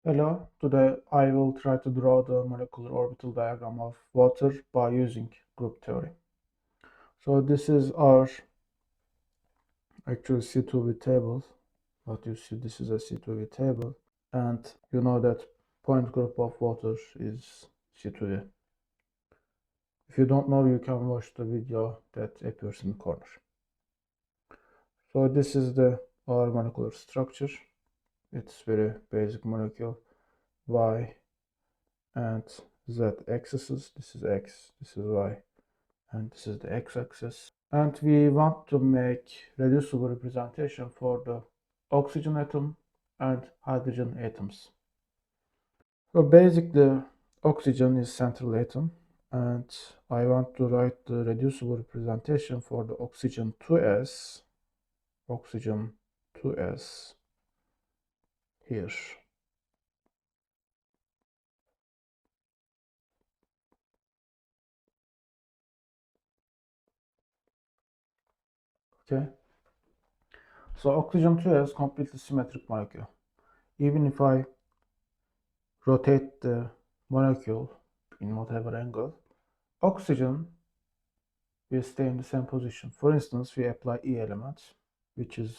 Hello, today I will try to draw the molecular orbital diagram of water by using group theory. So this is our actual C2V table. What you see, this is a C2V table. And you know that point group of water is C2V. If you don't know, you can watch the video that appears in the corner. So this is our molecular structure. It's very basic molecule. Y and Z axes. This is X, this is Y, and this is the x-axis. And we want to make reducible representation for the oxygen atom and hydrogen atoms. So basically, oxygen is central atom, and I want to write the reducible representation for the oxygen 2s here. Okay, so oxygen 2s completely symmetric molecule. Even if I rotate the molecule in whatever angle, oxygen will stay in the same position. For instance, we apply E element, which is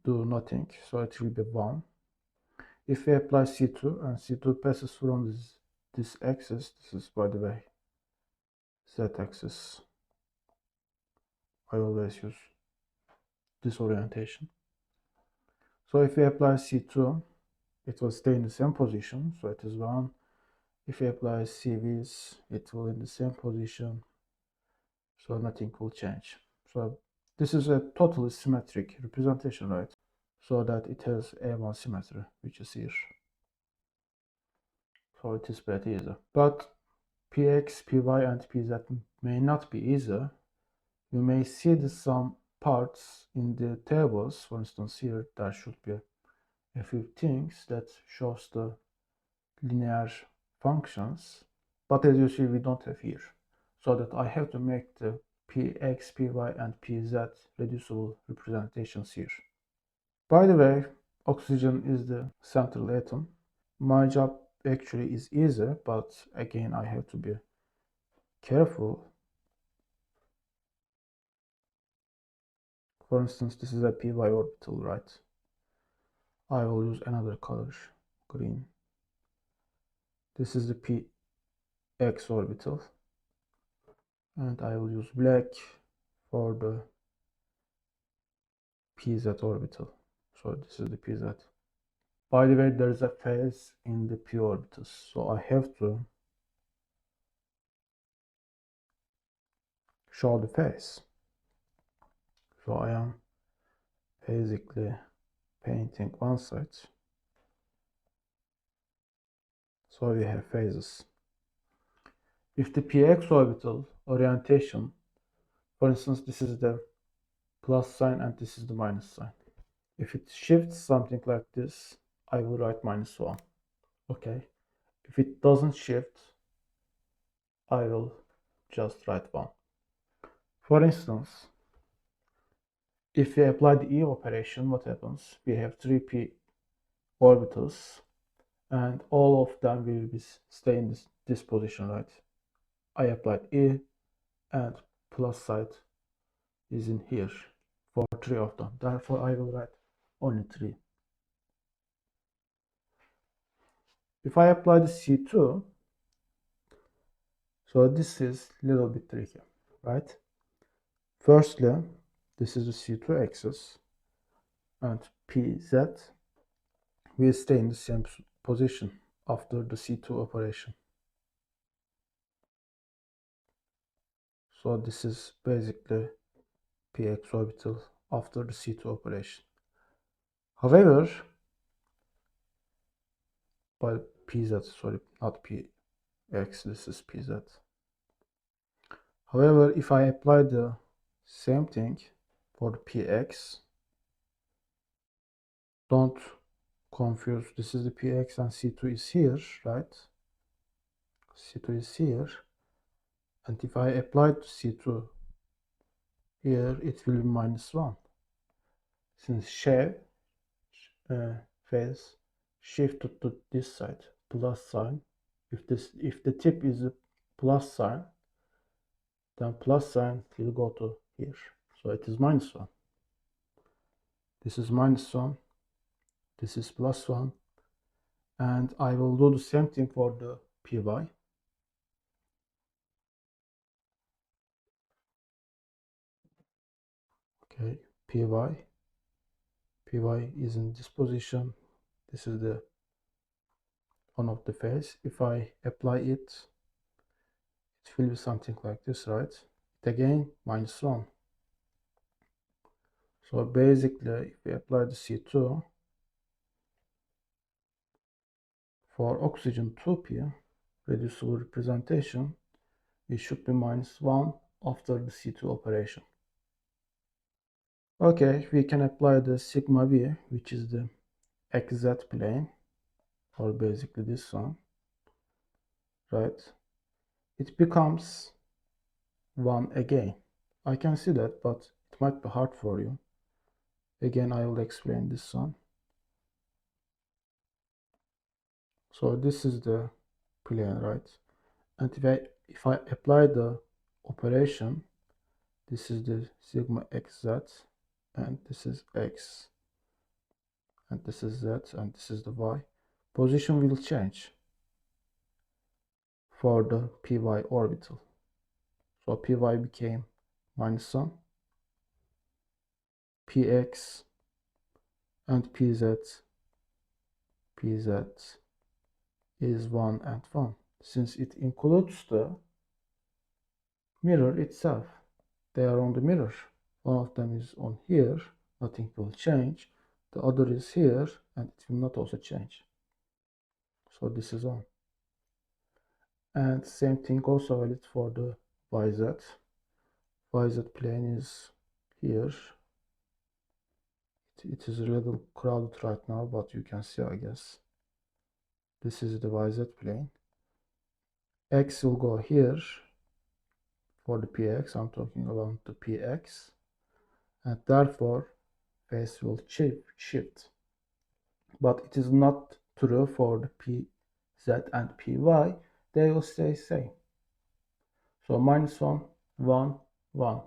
do nothing, so it will be 1. If we apply C2 and C2 passes from this axis, this is by the way Z axis, I always use this orientation. So if we apply C2, it will stay in the same position, so it is 1. If we apply CVs, it will in the same position, so nothing will change. So this is a totally symmetric representation, right? So that it has A1 symmetry, which is here. So it is pretty easy. But Px, Py, and Pz may not be easy. You may see some parts in the tables. For instance, here there should be a few things that shows the linear functions. But as you see, we don't have here. So that I have to make the Px, Py, and Pz reducible representations here. By the way, oxygen is the central atom. My job actually is easy, but again, I have to be careful. For instance, this is a Py orbital, right? I will use another color, green. This is the Px orbital, and I will use black for the Pz orbital. So this is the Pz. By the way, there is a phase in the p orbitals, so I have to show the phase. So I am basically painting one side. So we have phases. If the px orbital orientation, for instance, this is the plus sign and this is the minus sign. If it shifts something like this, I will write -1. Okay. If it doesn't shift, I will just write 1. For instance, if we apply the E operation, what happens? We have 3p orbitals, and all of them will be stay in this position, right? I applied E, and plus side is in here for 3 of them. Therefore, I will write only 3. If I apply the C2, so this is a little bit tricky, right? Firstly, this is the C2 axis, and Pz will stay in the same position after the C2 operation. So this is basically Px orbital after the C2 operation. However, by Pz, sorry, not Px, this is Pz. However, if I apply the same thing for the Px, don't confuse, this is the Px and C2 is here, right? C2 is here, and if I apply C2 here, it will be -1. Since phase shifted to this side, plus sign. If the tip is a plus sign, then plus sign will go to here. So it is -1. This is -1. This is +1. And I will do the same thing for the py. Okay, py is in this position. This is the one of the phase. If I apply it, it will be something like this, right? It again -1. So basically, if we apply the C2 for oxygen 2p reducible representation, it should be -1 after the C2 operation. Okay, we can apply the sigma v, which is the xz plane, or basically this one, right? It becomes 1 again. I can see that, but it might be hard for you. Again, I will explain this one. So this is the plane, right? And if I apply the operation, this is the sigma xz, and this is x, and this is z, and this is the y. Position will change for the py orbital. So py became -1, px, and pz is 1 and 1. Since it includes the mirror itself, they are on the mirror. One of them is on here, nothing will change. The other is here, and it will not also change. So this is on. And same thing also valid for the YZ. YZ plane is here. It is a little crowded right now, but you can see, I guess. This is the YZ plane. X will go here for the PX. I'm talking about the PX. And therefore, phase will shift. But it is not true for the PZ and PY. They will stay same. So -1, 1, 1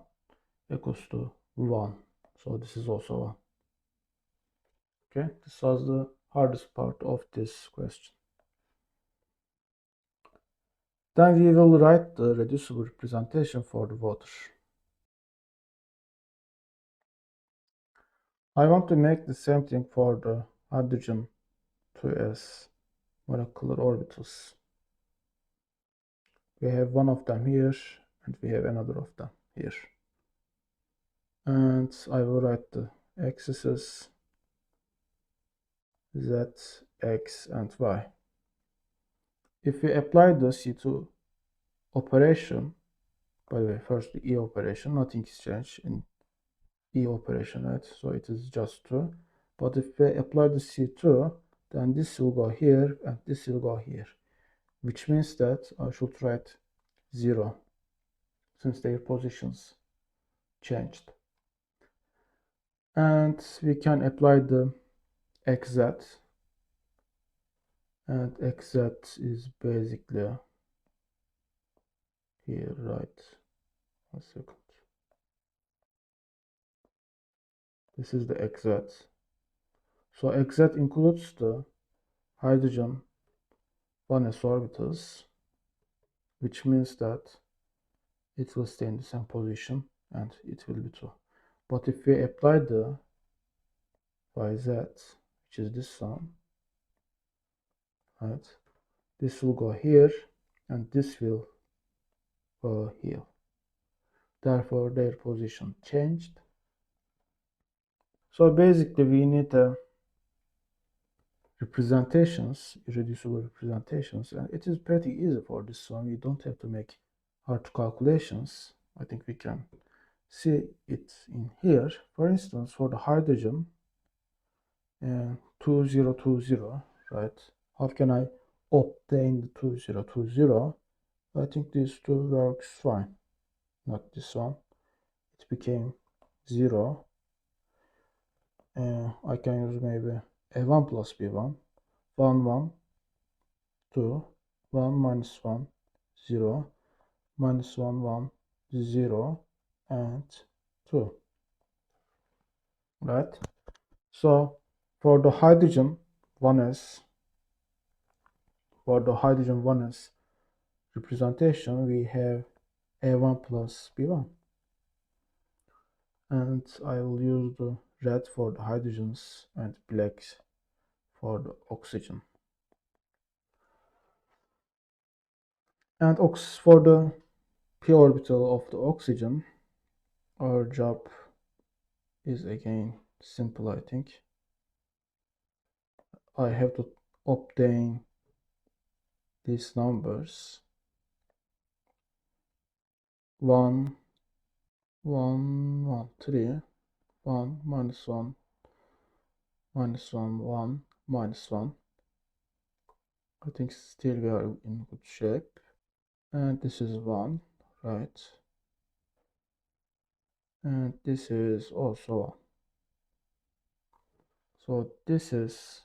equals to 1. So this is also 1. Okay, this was the hardest part of this question. Then we will write the reducible representation for the water. I want to make the same thing for the hydrogen 2s molecular orbitals. We have one of them here, and we have another of them here. And I will write the axes z, x, and y. If we apply the C2 operation, by the way, first the E operation, nothing is changed in E operation, right? So it is just 2. But if we apply the C2, then this will go here, and this will go here, which means that I should write 0, since their positions changed. And we can apply the xz, and xz is basically here, right? 1 second. This is the xz. So xz includes the hydrogen 1s orbitals, which means that it will stay in the same position and it will be 2. But if we apply the yz, which is this one, right, this will go here and this will go here. Therefore, their position changed. So basically, we need representations, irreducible representations, and it is pretty easy for this one. We don't have to make hard calculations. I think we can see it in here. For instance, for the hydrogen 2020, right? How can I obtain the 2020? I think these two works fine. Not this one. It became 0. I can use maybe a1 plus b1. 1, 1, 2, 1, minus 1, 0, minus 1, 1, 0, and 2, right? So for the hydrogen 1s, representation, we have A1 plus B1. And I will use the red for the hydrogens and black for the oxygen. And for the p orbital of the oxygen, our job is again simple, I think. I have to obtain these numbers. 1, 1, 1, 3, 1, minus 1, minus 1, 1, minus 1. I think still we are in good shape. And this is 1, right? And this is also 1. So this is,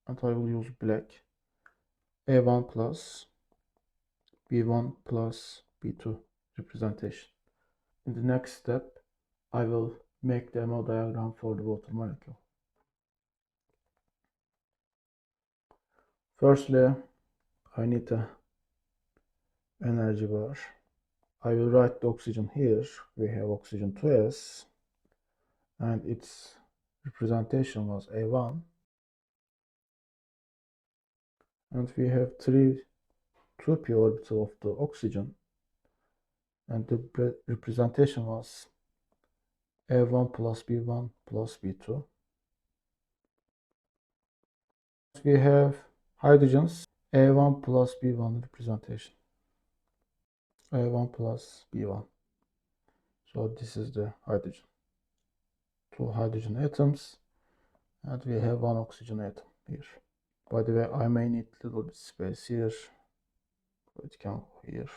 and I will use black, A1 plus B1 plus B2 representation. In the next step, I will make the MO diagram for the water molecule. Firstly, I need a energy bar. I will write the oxygen here. We have oxygen 2s, and its representation was A1. And we have 2p orbital of the oxygen, and the representation was A1 plus B1 plus B2. We have hydrogens, A1 plus B1 representation, A1 plus B1. So this is the hydrogen. 2 hydrogen atoms, and we have 1 oxygen atom here. By the way, I may need a little bit space here. It can go here.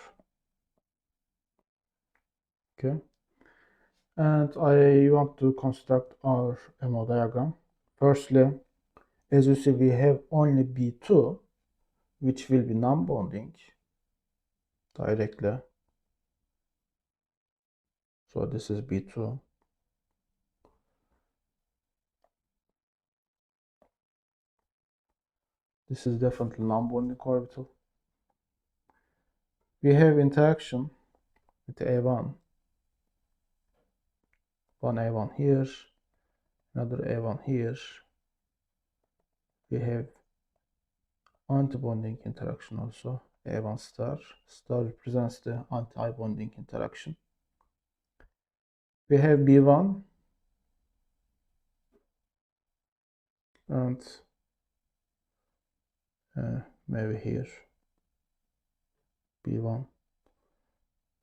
Okay. And I want to construct our MO diagram. Firstly, as you see, we have only B2, which will be non-bonding directly. So this is B2. This is definitely non-bonding orbital. We have interaction with A1. One A1 here, another A1 here. We have anti-bonding interaction also. A1 star. Star represents the anti-bonding interaction. We have B1 and maybe here B1,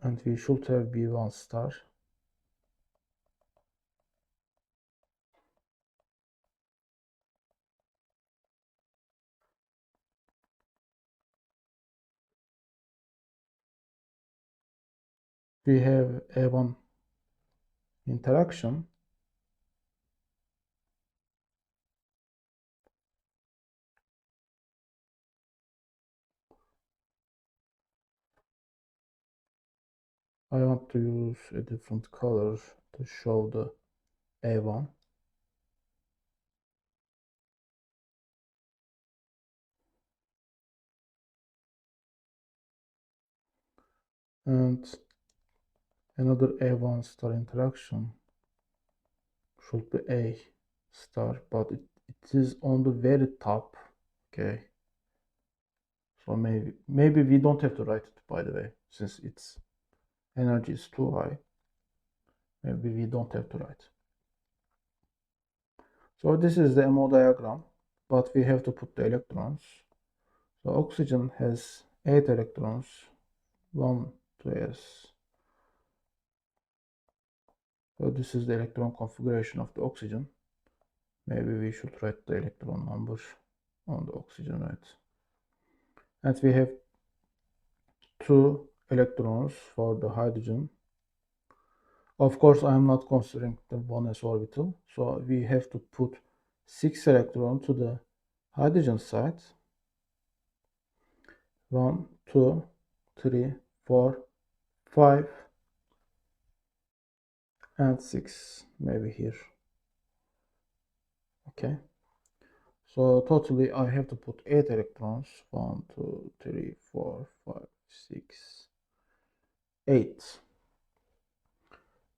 and we should have B1 star. We have A1 interaction. I want to use a different color to show the A1. And another A1 star interaction should be A star, but it is on the very top. Okay. So maybe we don't have to write it, by the way, since its energy is too high. Maybe we don't have to write. So this is the MO diagram, but we have to put the electrons. So oxygen has 8 electrons, 1, 2s. So this is the electron configuration of the oxygen. Maybe we should write the electron number on the oxygen, right? And we have 2 electrons for the hydrogen. Of course, I am not considering the 1s orbital, so we have to put 6 electrons to the hydrogen side 1, 2, 3, 4, 5, and 6, maybe here. Okay. So totally I have to put 8 electrons. 1, 2, 3, 4, 5, 6, 8.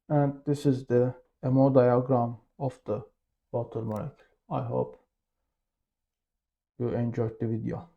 And this is the MO diagram of the water molecule. I hope you enjoyed the video.